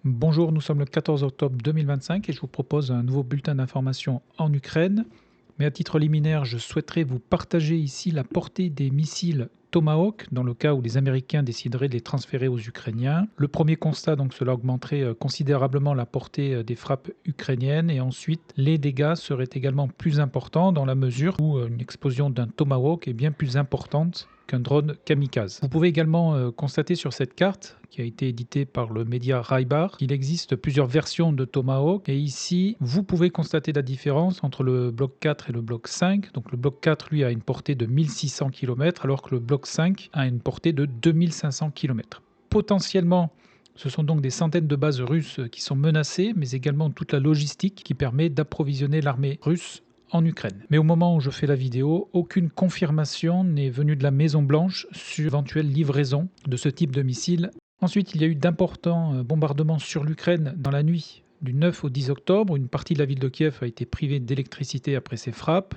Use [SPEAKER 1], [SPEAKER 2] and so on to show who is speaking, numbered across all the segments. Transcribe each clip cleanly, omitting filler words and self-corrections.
[SPEAKER 1] Bonjour, nous sommes le 14 octobre 2025 et je vous propose un nouveau bulletin d'information en Ukraine. Mais à titre liminaire, je souhaiterais vous partager ici la portée des missiles Tomahawk dans le cas où les Américains décideraient de les transférer aux Ukrainiens. Le premier constat, donc, cela augmenterait considérablement la portée des frappes ukrainiennes et ensuite les dégâts seraient également plus importants dans la mesure où une explosion d'un Tomahawk est bien plus importante qu'un drone kamikaze. Vous pouvez également constater sur cette carte, qui a été éditée par le média Raibar, qu'il existe plusieurs versions de Tomahawk. Et ici, vous pouvez constater la différence entre le bloc 4 et le bloc 5. Donc le bloc 4, lui, a une portée de 1600 km, alors que le bloc 5 a une portée de 2500 km. Potentiellement, ce sont donc des centaines de bases russes qui sont menacées, mais également toute la logistique qui permet d'approvisionner l'armée russe en Ukraine. Mais au moment où je fais la vidéo, aucune confirmation n'est venue de la Maison Blanche sur l'éventuelle livraison de ce type de missile. Ensuite, il y a eu d'importants bombardements sur l'Ukraine dans la nuit du 9 au 10 octobre. Une partie de la ville de Kiev a été privée d'électricité après ces frappes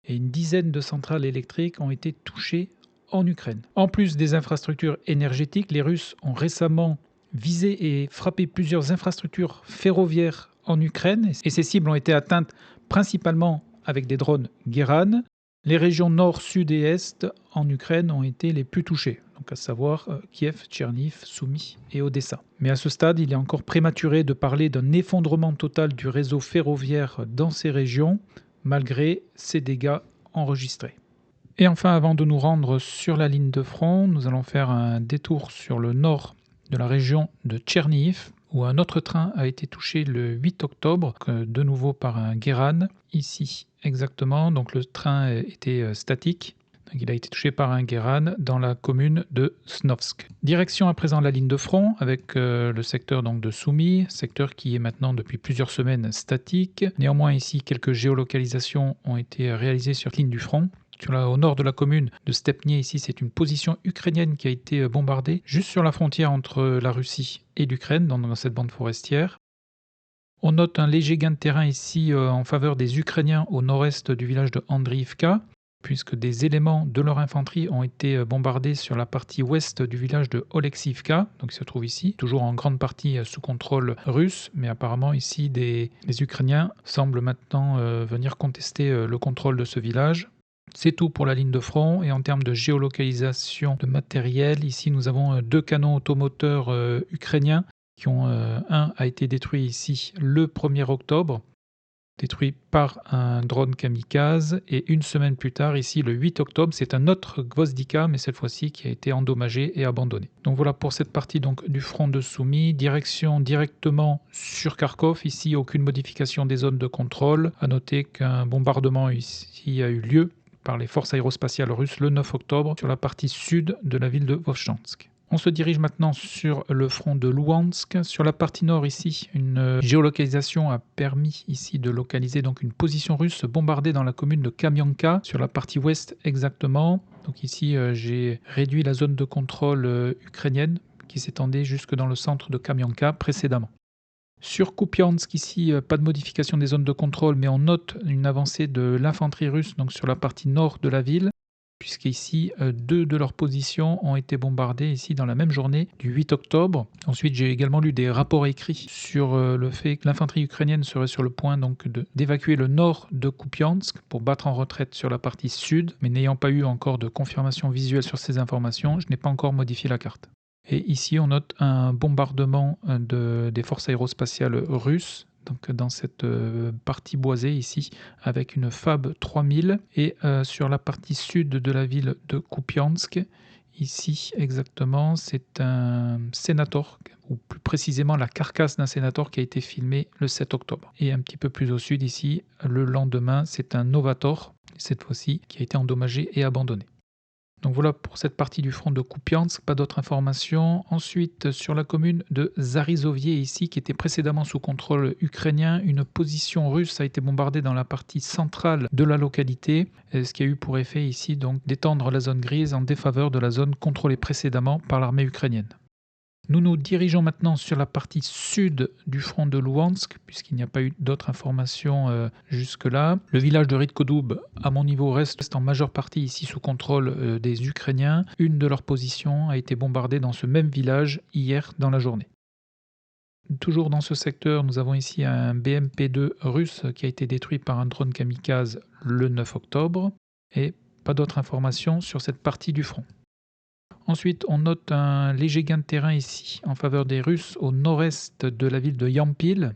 [SPEAKER 1] et une dizaine de centrales électriques ont été touchées en Ukraine. En plus des infrastructures énergétiques, les Russes ont récemment visé et frappé plusieurs infrastructures ferroviaires en Ukraine et ces cibles ont été atteintes principalement avec des drones Guéran. Les régions nord, sud et est en Ukraine ont été les plus touchées, donc à savoir Kiev, Tcherniv, Soumy et Odessa. Mais à ce stade, il est encore prématuré de parler d'un effondrement total du réseau ferroviaire dans ces régions, malgré ces dégâts enregistrés. Et enfin, avant de nous rendre sur la ligne de front, nous allons faire un détour sur le nord de la région de Tcherniv, où un autre train a été touché le 8 octobre, de nouveau par un Guéran, ici exactement. Donc le train était statique. Donc il a été touché par un Guéran dans la commune de Snovsk. Direction à présent la ligne de front avec le secteur donc de Soumy, secteur qui est maintenant depuis plusieurs semaines statique. Néanmoins ici quelques géolocalisations ont été réalisées sur la ligne du front. Au nord de la commune de Stepnier, ici, c'est une position ukrainienne qui a été bombardée juste sur la frontière entre la Russie et l'Ukraine, dans cette bande forestière. On note un léger gain de terrain ici en faveur des Ukrainiens au nord-est du village de Andriivka, puisque des éléments de leur infanterie ont été bombardés sur la partie ouest du village de Oleksivka, donc il se trouve ici, toujours en grande partie sous contrôle russe, mais apparemment ici les Ukrainiens semblent maintenant venir contester le contrôle de ce village. C'est tout pour la ligne de front et en termes de géolocalisation de matériel, ici nous avons deux canons automoteurs ukrainiens qui ont un a été détruit ici le 1er octobre, détruit par un drone kamikaze et une semaine plus tard ici le 8 octobre, c'est un autre Gvozdika mais cette fois-ci qui a été endommagé et abandonné. Donc voilà pour cette partie donc du front de Soumy, direction directement sur Kharkov, ici aucune modification des zones de contrôle. À noter qu'un bombardement ici a eu lieu par les forces aérospatiales russes le 9 octobre sur la partie sud de la ville de Vovchansk. On se dirige maintenant sur le front de Louhansk. Sur la partie nord ici, une géolocalisation a permis ici de localiser donc une position russe bombardée dans la commune de Kamianka, sur la partie ouest exactement. Donc ici j'ai réduit la zone de contrôle ukrainienne qui s'étendait jusque dans le centre de Kamianka précédemment. Sur Kupiansk, ici, pas de modification des zones de contrôle, mais on note une avancée de l'infanterie russe donc sur la partie nord de la ville, puisqu'ici, deux de leurs positions ont été bombardées ici dans la même journée du 8 octobre. Ensuite, j'ai également lu des rapports écrits sur le fait que l'infanterie ukrainienne serait sur le point donc d'évacuer le nord de Kupiansk pour battre en retraite sur la partie sud, mais n'ayant pas eu encore de confirmation visuelle sur ces informations, je n'ai pas encore modifié la carte. Et ici, on note un bombardement des forces aérospatiales russes, donc dans cette partie boisée ici, avec une FAB 3000. Et sur la partie sud de la ville de Kupiansk, ici exactement, c'est un Senator, ou plus précisément la carcasse d'un Senator qui a été filmé le 7 octobre. Et un petit peu plus au sud ici, le lendemain, c'est un Novator, cette fois-ci, qui a été endommagé et abandonné. Donc voilà pour cette partie du front de Kupiansk, pas d'autres informations. Ensuite, sur la commune de Zarizovie, ici, qui était précédemment sous contrôle ukrainien, une position russe a été bombardée dans la partie centrale de la localité, ce qui a eu pour effet ici donc d'étendre la zone grise en défaveur de la zone contrôlée précédemment par l'armée ukrainienne. Nous nous dirigeons maintenant sur la partie sud du front de Louhansk, puisqu'il n'y a pas eu d'autres informations jusque-là. Le village de Ridkodoub, à mon niveau, reste en majeure partie ici sous contrôle des Ukrainiens. Une de leurs positions a été bombardée dans ce même village hier dans la journée. Toujours dans ce secteur, nous avons ici un BMP-2 russe qui a été détruit par un drone kamikaze le 9 octobre et pas d'autres informations sur cette partie du front. Ensuite, on note un léger gain de terrain ici en faveur des Russes au nord-est de la ville de Yampil.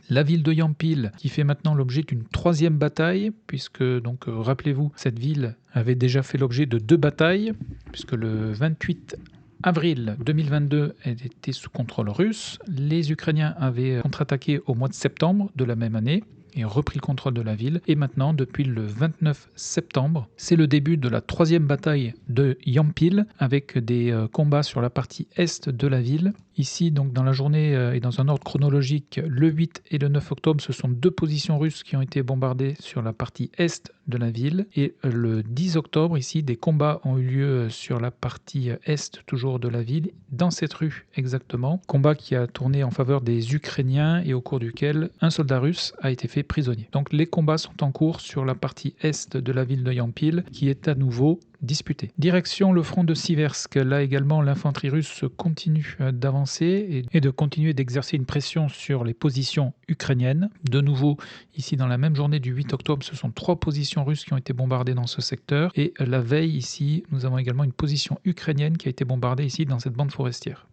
[SPEAKER 1] La ville de Yampil qui fait maintenant l'objet d'une troisième bataille, puisque donc rappelez-vous, cette ville avait déjà fait l'objet de 2 batailles, puisque le 28 avril 2022, elle était sous contrôle russe. Les Ukrainiens avaient contre-attaqué au mois de septembre de la même année et repris le contrôle de la ville. Et maintenant, depuis le 29 septembre, c'est le début de la troisième bataille de Yampil avec des combats sur la partie est de la ville. Ici, donc dans la journée et dans un ordre chronologique, le 8 et le 9 octobre, ce sont 2 positions russes qui ont été bombardées sur la partie est de la ville. Et le 10 octobre, ici, des combats ont eu lieu sur la partie est toujours de la ville, dans cette rue exactement. Combat qui a tourné en faveur des Ukrainiens et au cours duquel un soldat russe a été fait prisonnier. Donc les combats sont en cours sur la partie est de la ville de Yampil, qui est à nouveau disputé. Direction le front de Siversk, là également l'infanterie russe continue d'avancer et de continuer d'exercer une pression sur les positions ukrainiennes. De nouveau, ici dans la même journée du 8 octobre, ce sont 3 positions russes qui ont été bombardées dans ce secteur. Et la veille ici, nous avons également une position ukrainienne qui a été bombardée ici dans cette bande forestière.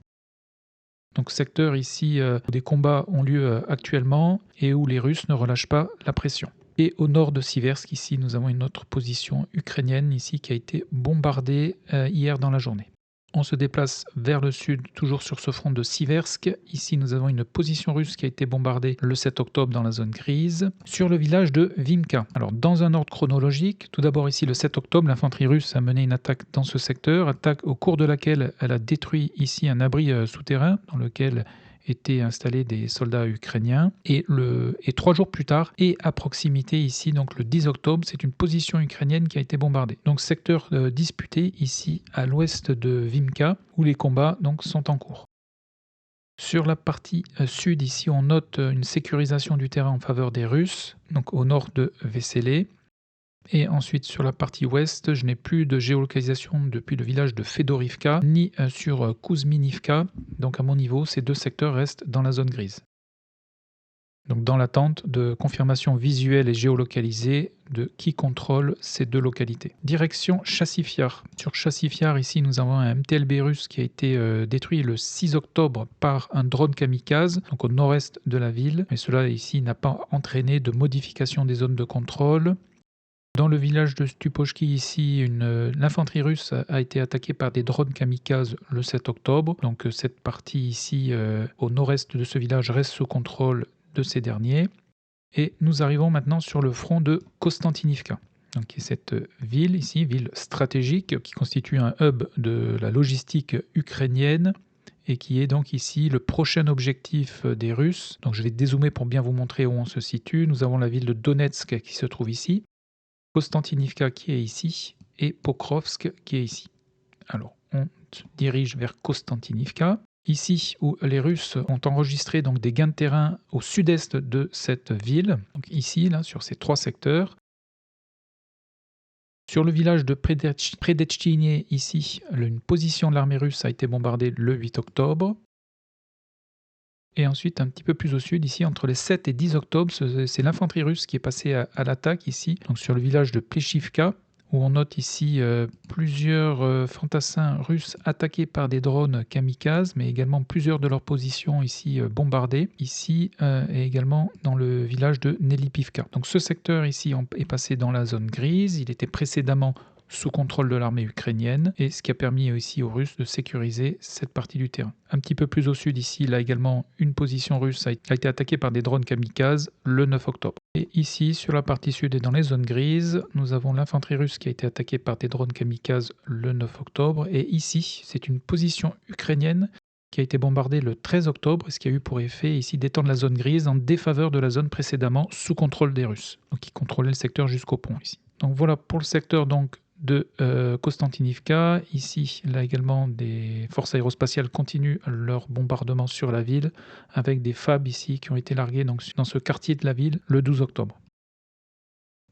[SPEAKER 1] Donc secteur ici où des combats ont lieu actuellement et où les Russes ne relâchent pas la pression. Et au nord de Siversk, ici, nous avons une autre position ukrainienne ici qui a été bombardée hier dans la journée. On se déplace vers le sud, toujours sur ce front de Siversk. Ici, nous avons une position russe qui a été bombardée le 7 octobre dans la zone grise, sur le village de Vimka. Alors, dans un ordre chronologique, tout d'abord ici, le 7 octobre, l'infanterie russe a mené une attaque dans ce secteur, attaque au cours de laquelle elle a détruit ici un abri souterrain dans lequel étaient installés des soldats ukrainiens et 3 jours plus tard et à proximité ici donc le 10 octobre c'est une position ukrainienne qui a été bombardée. Donc secteur disputé ici à l'ouest de Vimka où les combats donc sont en cours. Sur la partie sud ici on note une sécurisation du terrain en faveur des Russes donc au nord de Vesele. Et ensuite, sur la partie ouest, je n'ai plus de géolocalisation depuis le village de Fedorivka, ni sur Kuzminivka. Donc à mon niveau, ces 2 secteurs restent dans la zone grise. Donc dans l'attente de confirmation visuelle et géolocalisée de qui contrôle ces 2 localités. Direction Chassifiar. Sur Chassifiar, ici, nous avons un MTLB russe qui a été détruit le 6 octobre par un drone kamikaze, donc au nord-est de la ville. Mais cela ici n'a pas entraîné de modification des zones de contrôle. Dans le village de Stupochki, ici, l'infanterie russe a été attaquée par des drones kamikazes le 7 octobre. Donc cette partie ici, au nord-est de ce village, reste sous contrôle de ces derniers. Et nous arrivons maintenant sur le front de Kostantinivka. Donc cette ville ici, ville stratégique, qui constitue un hub de la logistique ukrainienne et qui est donc ici le prochain objectif des Russes. Donc je vais dézoomer pour bien vous montrer où on se situe. Nous avons la ville de Donetsk qui se trouve ici. Kostantinivka qui est ici et Pokrovsk qui est ici. Alors, on se dirige vers Kostantinivka. Ici, où les Russes ont enregistré donc des gains de terrain au sud-est de cette ville. Donc ici, là, sur ces 3 secteurs. Sur le village de Predetchtinie, ici, une position de l'armée russe a été bombardée le 8 octobre. Et ensuite, un petit peu plus au sud, ici, entre les 7 et 10 octobre, c'est l'infanterie russe qui est passée à l'attaque ici, donc sur le village de Plechivka, où on note ici plusieurs fantassins russes attaqués par des drones kamikazes, mais également plusieurs de leurs positions ici bombardées, ici et également dans le village de Nelipivka. Donc ce secteur ici est passé dans la zone grise, il était précédemment sous contrôle de l'armée ukrainienne, et ce qui a permis aussi aux Russes de sécuriser cette partie du terrain. Un petit peu plus au sud ici, là également, une position russe a été attaquée par des drones kamikazes le 9 octobre. Et ici, sur la partie sud et dans les zones grises, nous avons l'infanterie russe qui a été attaquée par des drones kamikazes le 9 octobre, et ici, c'est une position ukrainienne qui a été bombardée le 13 octobre, ce qui a eu pour effet ici d'étendre la zone grise en défaveur de la zone précédemment sous contrôle des Russes, donc qui contrôlaient le secteur jusqu'au pont ici. Donc voilà pour le secteur donc de Kostantinivka. Ici, là également, des forces aérospatiales continuent leur bombardement sur la ville, avec des FAB ici qui ont été largués donc, dans ce quartier de la ville le 12 octobre.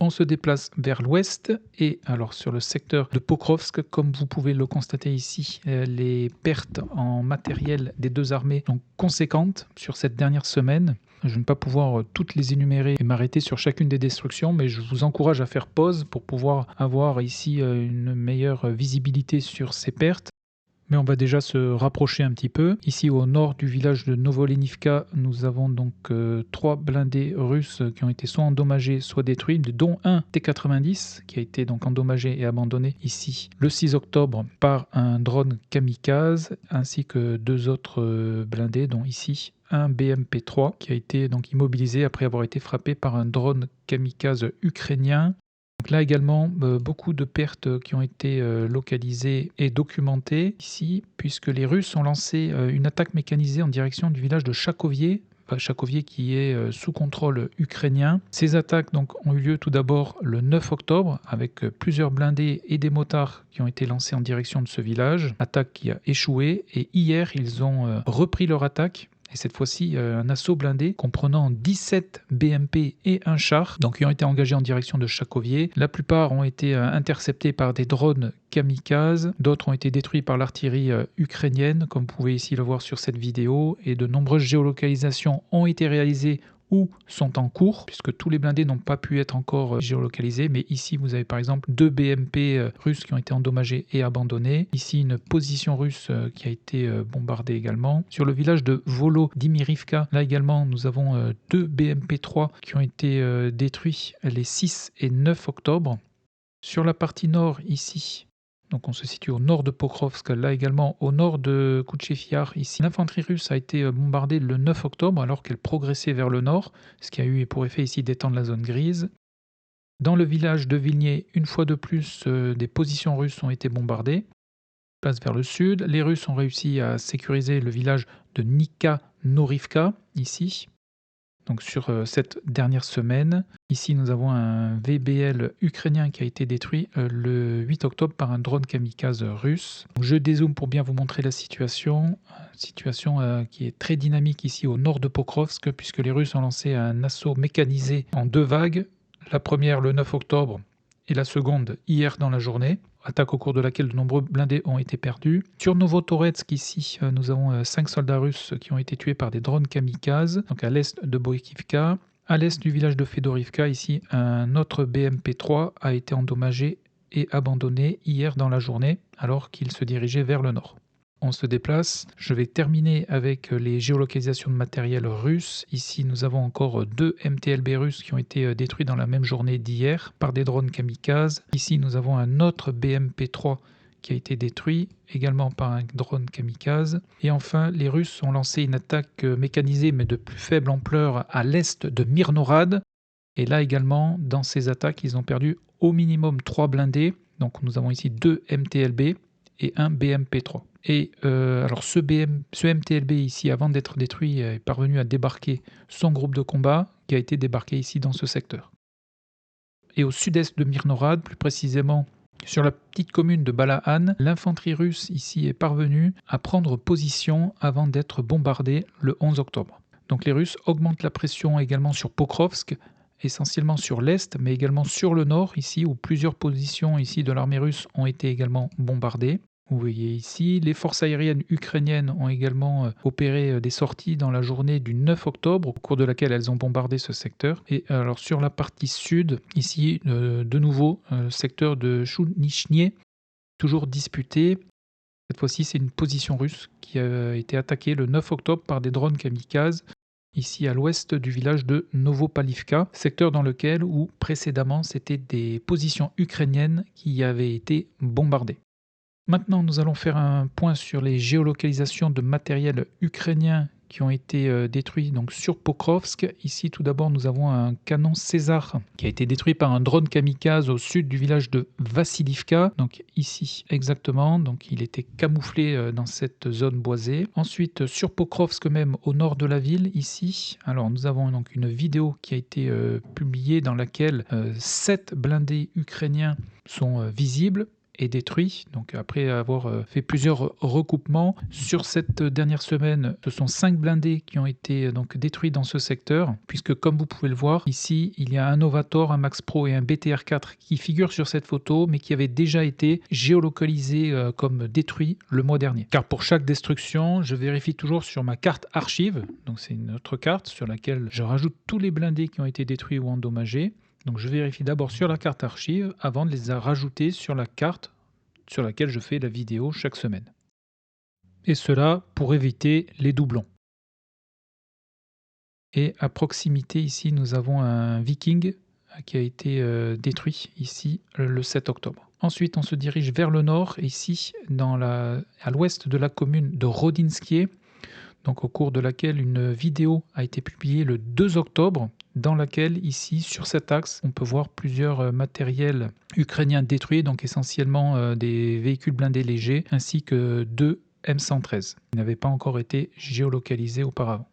[SPEAKER 1] On se déplace vers l'ouest et alors sur le secteur de Pokrovsk, comme vous pouvez le constater ici, les pertes en matériel des deux armées sont conséquentes sur cette dernière semaine. Je ne vais pas pouvoir toutes les énumérer et m'arrêter sur chacune des destructions, mais je vous encourage à faire pause pour pouvoir avoir ici une meilleure visibilité sur ces pertes. Mais on va déjà se rapprocher un petit peu. Ici au nord du village de Novolenivka, nous avons donc 3 blindés russes qui ont été soit endommagés, soit détruits, dont un T-90 qui a été donc endommagé et abandonné ici le 6 octobre par un drone kamikaze, ainsi que 2 autres blindés, dont ici un BMP-3 qui a été donc immobilisé après avoir été frappé par un drone kamikaze ukrainien. Donc là également, beaucoup de pertes qui ont été localisées et documentées ici, puisque les Russes ont lancé une attaque mécanisée en direction du village de Chakovier, Chakovier qui est sous contrôle ukrainien. Ces attaques donc, ont eu lieu tout d'abord le 9 octobre, avec plusieurs blindés et des motards qui ont été lancés en direction de ce village, attaque qui a échoué, et hier ils ont repris leur attaque. Et cette fois-ci, un assaut blindé comprenant 17 BMP et un char, donc qui ont été engagés en direction de Chakovier. La plupart ont été interceptés par des drones kamikazes, d'autres ont été détruits par l'artillerie ukrainienne, comme vous pouvez ici le voir sur cette vidéo, et de nombreuses géolocalisations ont été réalisées ou sont en cours, puisque tous les blindés n'ont pas pu être encore géolocalisés, mais ici vous avez par exemple 2 BMP russes qui ont été endommagés et abandonnés, ici une position russe qui a été bombardée également. Sur le village de Volodymyrivka, là également nous avons 2 BMP-3 qui ont été détruits les 6 et 9 octobre. Sur la partie nord ici, donc on se situe au nord de Pokrovsk, là également au nord de Koutchefiar. Ici, l'infanterie russe a été bombardée le 9 octobre alors qu'elle progressait vers le nord, ce qui a eu pour effet ici d'étendre la zone grise. Dans le village de Vilnier, une fois de plus, des positions russes ont été bombardées. Place vers le sud, les Russes ont réussi à sécuriser le village de Nika-Norivka, ici. Donc sur cette dernière semaine, ici nous avons un VBL ukrainien qui a été détruit le 8 octobre par un drone kamikaze russe. Donc je dézoome pour bien vous montrer la situation. Situation qui est très dynamique ici au nord de Pokrovsk, puisque les Russes ont lancé un assaut mécanisé en 2 vagues. La première le 9 octobre et la seconde hier dans la journée. Attaque au cours de laquelle de nombreux blindés ont été perdus. Sur Novotoretsk, ici, nous avons 5 soldats russes qui ont été tués par des drones kamikazes, donc à l'est de Boïkivka. À l'est du village de Fedorivka, ici, un autre BMP-3 a été endommagé et abandonné hier dans la journée, alors qu'il se dirigeait vers le nord. On se déplace. Je vais terminer avec les géolocalisations de matériel russe. Ici, nous avons encore 2 MTLB russes qui ont été détruits dans la même journée d'hier par des drones kamikazes. Ici, nous avons un autre BMP-3 qui a été détruit, également par un drone kamikaze. Et enfin, les Russes ont lancé une attaque mécanisée, mais de plus faible ampleur, à l'est de Mirnorad. Et là également, dans ces attaques, ils ont perdu au minimum 3 blindés. Donc nous avons ici 2 MTLB et un BMP-3. Et alors ce MTLB ici, avant d'être détruit, est parvenu à débarquer son groupe de combat qui a été débarqué ici dans ce secteur. Et au sud-est de Mirnorad, plus précisément sur la petite commune de Balahan, l'infanterie russe ici est parvenue à prendre position avant d'être bombardée le 11 octobre. Donc les Russes augmentent la pression également sur Pokrovsk, essentiellement sur l'est, mais également sur le nord, ici, où plusieurs positions ici de l'armée russe ont été également bombardées. Vous voyez ici, les forces aériennes ukrainiennes ont également opéré des sorties dans la journée du 9 octobre, au cours de laquelle elles ont bombardé ce secteur. Et alors sur la partie sud, ici, de nouveau, secteur de Chounichnie, toujours disputé. Cette fois-ci, c'est une position russe qui a été attaquée le 9 octobre par des drones kamikazes, ici à l'ouest du village de Novopalivka, secteur dans lequel, où précédemment, c'était des positions ukrainiennes qui avaient été bombardées. Maintenant, nous allons faire un point sur les géolocalisations de matériel ukrainien qui ont été détruits donc sur Pokrovsk. Ici, tout d'abord, nous avons un canon César qui a été détruit par un drone kamikaze au sud du village de Vassilivka. Donc ici, exactement. Donc il était camouflé dans cette zone boisée. Ensuite, sur Pokrovsk même, au nord de la ville, ici. Alors nous avons donc une vidéo qui a été publiée dans laquelle 7 blindés ukrainiens sont visibles. est détruit. Donc après avoir fait plusieurs recoupements, sur cette dernière semaine, ce sont 5 blindés qui ont été donc détruits dans ce secteur, puisque comme vous pouvez le voir, ici, il y a un Novator, un Max Pro et un BTR4 qui figurent sur cette photo, mais qui avaient déjà été géolocalisés comme détruits le mois dernier. Car pour chaque destruction, je vérifie toujours sur ma carte archive, donc c'est une autre carte sur laquelle je rajoute tous les blindés qui ont été détruits ou endommagés. Donc je vérifie d'abord sur la carte archive avant de les rajouter sur la carte sur laquelle je fais la vidéo chaque semaine. Et cela pour éviter les doublons. Et à proximité ici, nous avons un Viking qui a été détruit ici le 7 octobre. Ensuite, on se dirige vers le nord, ici à l'ouest de la commune de Rodinskié, donc au cours de laquelle une vidéo a été publiée le 2 octobre, dans laquelle, ici, sur cet axe, on peut voir plusieurs matériels ukrainiens détruits, donc essentiellement des véhicules blindés légers, ainsi que 2 M113, qui n'avaient pas encore été géolocalisés auparavant.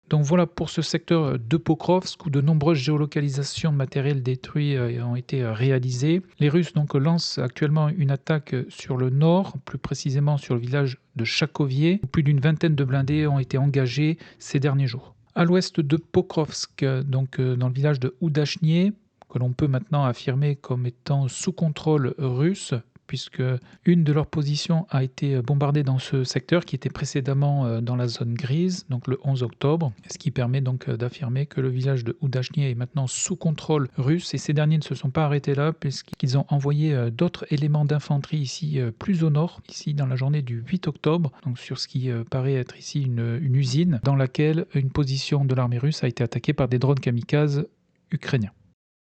[SPEAKER 1] Donc voilà pour ce secteur de Pokrovsk où de nombreuses géolocalisations de matériel détruit ont été réalisées. Les Russes donc lancent actuellement une attaque sur le nord, plus précisément sur le village de Chakovier, où plus d'une vingtaine de blindés ont été engagés ces derniers jours. À l'ouest de Pokrovsk, donc dans le village de Oudachnie, que l'on peut maintenant affirmer comme étant sous contrôle russe, puisque une de leurs positions a été bombardée dans ce secteur qui était précédemment dans la zone grise, donc le 11 octobre, ce qui permet donc d'affirmer que le village de Oudachnie est maintenant sous contrôle russe, et ces derniers ne se sont pas arrêtés là puisqu'ils ont envoyé d'autres éléments d'infanterie ici plus au nord, ici dans la journée du 8 octobre, donc sur ce qui paraît être ici une usine dans laquelle une position de l'armée russe a été attaquée par des drones kamikazes ukrainiens.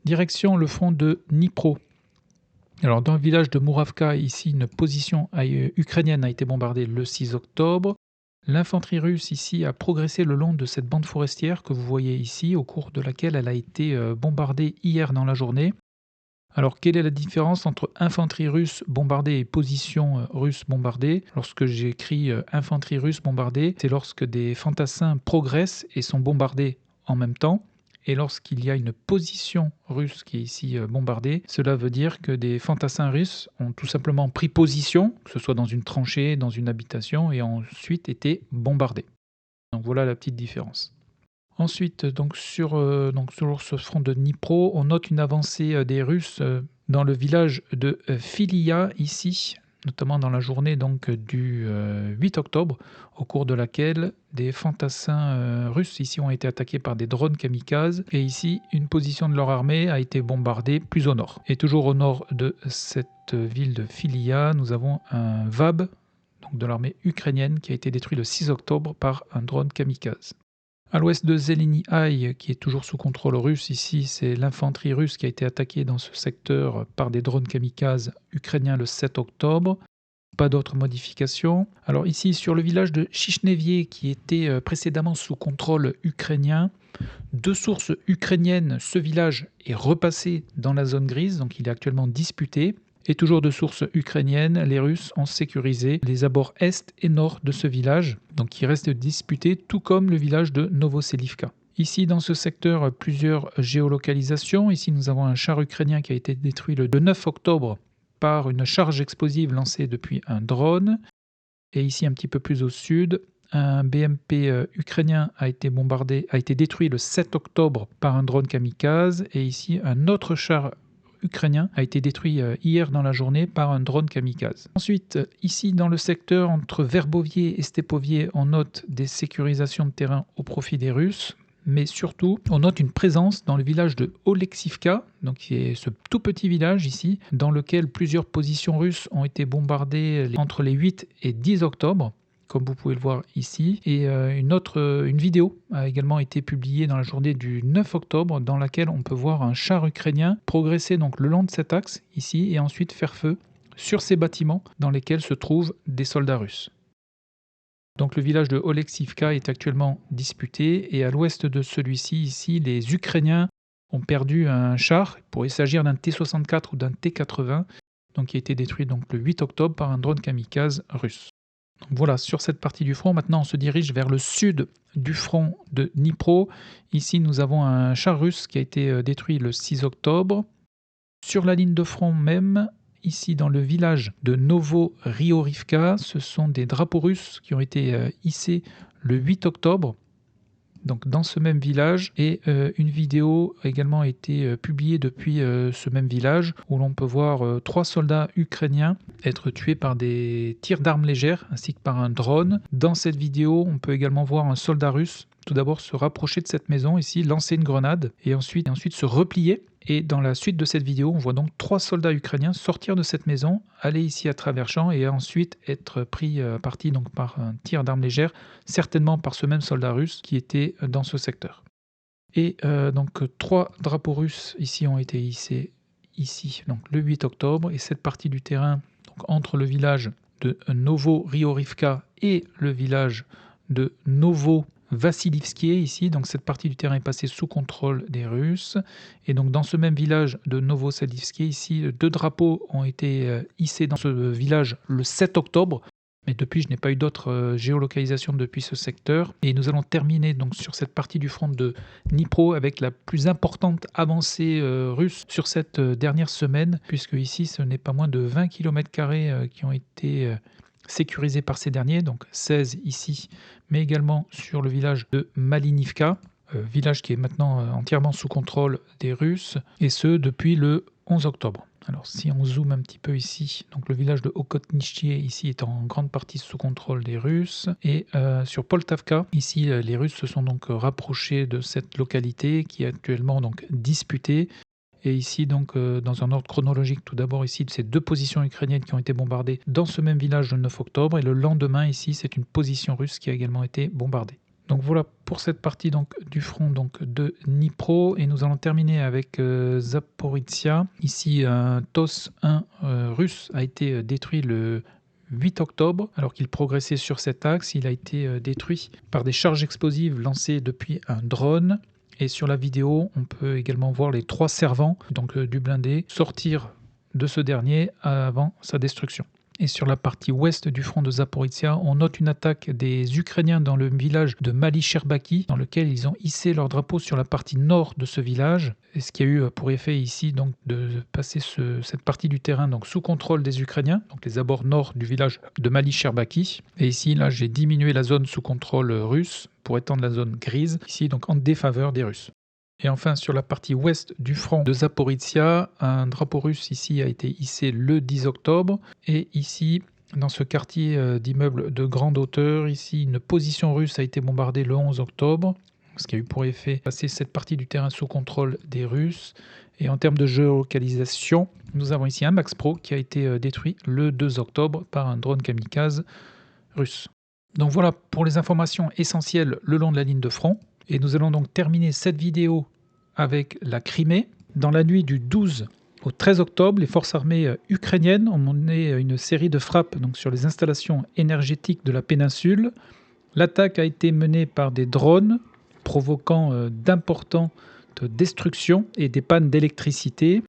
[SPEAKER 1] Direction le front de Dnipro. Alors dans le village de Mouravka, ici, une position ukrainienne a été bombardée le 6 octobre. L'infanterie russe ici a progressé le long de cette bande forestière que vous voyez ici, au cours de laquelle elle a été bombardée hier dans la journée. Alors quelle est la différence entre infanterie russe bombardée et position russe bombardée? Lorsque j'écris infanterie russe bombardée, c'est lorsque des fantassins progressent et sont bombardés en même temps. Et lorsqu'il y a une position russe qui est ici bombardée, cela veut dire que des fantassins russes ont tout simplement pris position, que ce soit dans une tranchée, dans une habitation, et ont ensuite été bombardés. Donc voilà la petite différence. Ensuite, donc sur ce front de Dnipro, on note une avancée des Russes dans le village de Filia, ici, notamment dans la journée donc, du 8 octobre, au cours de laquelle des fantassins russes ici ont été attaqués par des drones kamikazes, et ici, une position de leur armée a été bombardée plus au nord. Et toujours au nord de cette ville de Filia, nous avons un VAB, donc de l'armée ukrainienne, qui a été détruit le 6 octobre par un drone kamikaze. À l'ouest de Zeleny-Aï, qui est toujours sous contrôle russe, ici c'est l'infanterie russe qui a été attaquée dans ce secteur par des drones kamikazes ukrainiens le 7 octobre. Pas d'autres modifications. Alors ici sur le village de Chichnevier qui était précédemment sous contrôle ukrainien, de sources ukrainiennes, ce village est repassé dans la zone grise, donc il est actuellement disputé. Et toujours de sources ukrainiennes, les Russes ont sécurisé les abords est et nord de ce village, donc qui reste disputé, tout comme le village de Novoselivka. Ici, dans ce secteur, plusieurs géolocalisations. Ici, nous avons un char ukrainien qui a été détruit le 9 octobre par une charge explosive lancée depuis un drone. Et ici, un petit peu plus au sud, un BMP ukrainien a été détruit le 7 octobre par un drone kamikaze. Et ici, un autre char ukrainien a été détruit hier dans la journée par un drone kamikaze. Ensuite, ici dans le secteur entre Verbovier et Stepovier, on note des sécurisations de terrain au profit des Russes, mais surtout, on note une présence dans le village de Oleksivka, donc qui est ce tout petit village ici, dans lequel plusieurs positions russes ont été bombardées entre les 8 et 10 octobre. Comme vous pouvez le voir ici. Et une vidéo a également été publiée dans la journée du 9 octobre dans laquelle on peut voir un char ukrainien progresser donc le long de cet axe ici et ensuite faire feu sur ces bâtiments dans lesquels se trouvent des soldats russes. Donc le village de Oleksivka est actuellement disputé et à l'ouest de celui-ci, ici, les Ukrainiens ont perdu un char, il pourrait s'agir d'un T-64 ou d'un T-80, donc qui a été détruit donc, le 8 octobre par un drone kamikaze russe. Donc voilà, sur cette partie du front, maintenant on se dirige vers le sud du front de Dnipro. Ici, nous avons un char russe qui a été détruit le 6 octobre. Sur la ligne de front même, ici dans le village de Novo-Riorivka. Ce sont des drapeaux russes qui ont été hissés le 8 octobre. Donc dans ce même village, et une vidéo a également été publiée depuis ce même village où l'on peut voir 3 soldats ukrainiens être tués par des tirs d'armes légères ainsi que par un drone. Dans cette vidéo, on peut également voir un soldat russe tout d'abord se rapprocher de cette maison ici, lancer une grenade et ensuite se replier. Et dans la suite de cette vidéo, on voit donc 3 soldats ukrainiens sortir de cette maison, aller ici à travers champs et ensuite être pris à partie donc par un tir d'armes légères, certainement par ce même soldat russe qui était dans ce secteur. Et donc 3 drapeaux russes ici ont été hissés ici, donc le 8 octobre, et cette partie du terrain, donc entre le village de Novo-Riorivka et le village de Novo-Vassilivskié ici, donc cette partie du terrain est passée sous contrôle des Russes. Et donc dans ce même village de Novo-Vassilivskié ici, 2 drapeaux ont été hissés dans ce village le 7 octobre. Mais depuis, je n'ai pas eu d'autres géolocalisations depuis ce secteur. Et nous allons terminer donc sur cette partie du front de Dnipro avec la plus importante avancée russe sur cette dernière semaine, puisque ici, ce n'est pas moins de 20 km² qui ont été sécurisés par ces derniers, donc 16 ici, mais également sur le village de Malinivka, village qui est maintenant entièrement sous contrôle des Russes, et ce depuis le 11 octobre. Alors si on zoome un petit peu ici, donc le village de Okhotnitchie ici est en grande partie sous contrôle des Russes, et sur Poltavka, ici les Russes se sont donc rapprochés de cette localité qui est actuellement donc disputée. Et ici donc dans un ordre chronologique, tout d'abord ici ces 2 positions ukrainiennes qui ont été bombardées dans ce même village le 9 octobre, et le lendemain ici c'est une position russe qui a également été bombardée. Donc voilà pour cette partie donc du front donc de Dnipro, et nous allons terminer avec Zaporizhzhia. Ici un TOS 1 russe a été détruit le 8 octobre alors qu'il progressait sur cet axe. Il a été détruit par des charges explosives lancées depuis un drone. Et sur la vidéo, on peut également voir les 3 servants donc du blindé sortir de ce dernier avant sa destruction. Et sur la partie ouest du front de Zaporizhzhia, on note une attaque des Ukrainiens dans le village de Mali-Sherbaki, dans lequel ils ont hissé leur drapeau sur la partie nord de ce village, et ce qui a eu pour effet ici donc de passer cette partie du terrain donc sous contrôle des Ukrainiens, donc les abords nord du village de Mali-Sherbaki. Et ici, là, j'ai diminué la zone sous contrôle russe pour étendre la zone grise, ici donc en défaveur des Russes. Et enfin, sur la partie ouest du front de Zaporizhzhia, un drapeau russe ici a été hissé le 10 octobre. Et ici, dans ce quartier d'immeubles de grande hauteur, ici, une position russe a été bombardée le 11 octobre, ce qui a eu pour effet de passer cette partie du terrain sous contrôle des Russes. Et en termes de géolocalisation, nous avons ici un Max Pro qui a été détruit le 2 octobre par un drone kamikaze russe. Donc voilà pour les informations essentielles le long de la ligne de front. Et nous allons donc terminer cette vidéo avec la Crimée. Dans la nuit du 12 au 13 octobre, les forces armées ukrainiennes ont mené une série de frappes donc, sur les installations énergétiques de la péninsule. L'attaque a été menée par des drones, provoquant d'importantes destructions et des pannes d'électricité.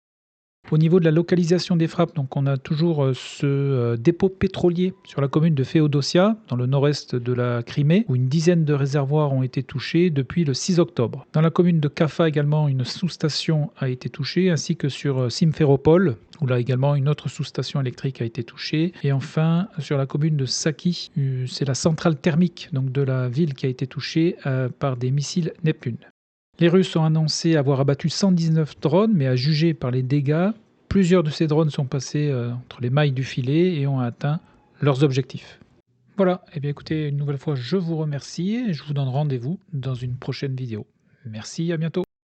[SPEAKER 1] Au niveau de la localisation des frappes, donc on a toujours ce dépôt pétrolier sur la commune de Féodossia, dans le nord-est de la Crimée, où une dizaine de réservoirs ont été touchés depuis le 6 octobre. Dans la commune de Kaffa également, une sous-station a été touchée, ainsi que sur Simferopol, où là également une autre sous-station électrique a été touchée. Et enfin, sur la commune de Saki, c'est la centrale thermique donc, de la ville qui a été touchée par des missiles Neptune. Les Russes ont annoncé avoir abattu 119 drones, mais à juger par les dégâts, plusieurs de ces drones sont passés entre les mailles du filet et ont atteint leurs objectifs. Voilà, et bien écoutez, une nouvelle fois, je vous remercie et je vous donne rendez-vous dans une prochaine vidéo. Merci, à bientôt.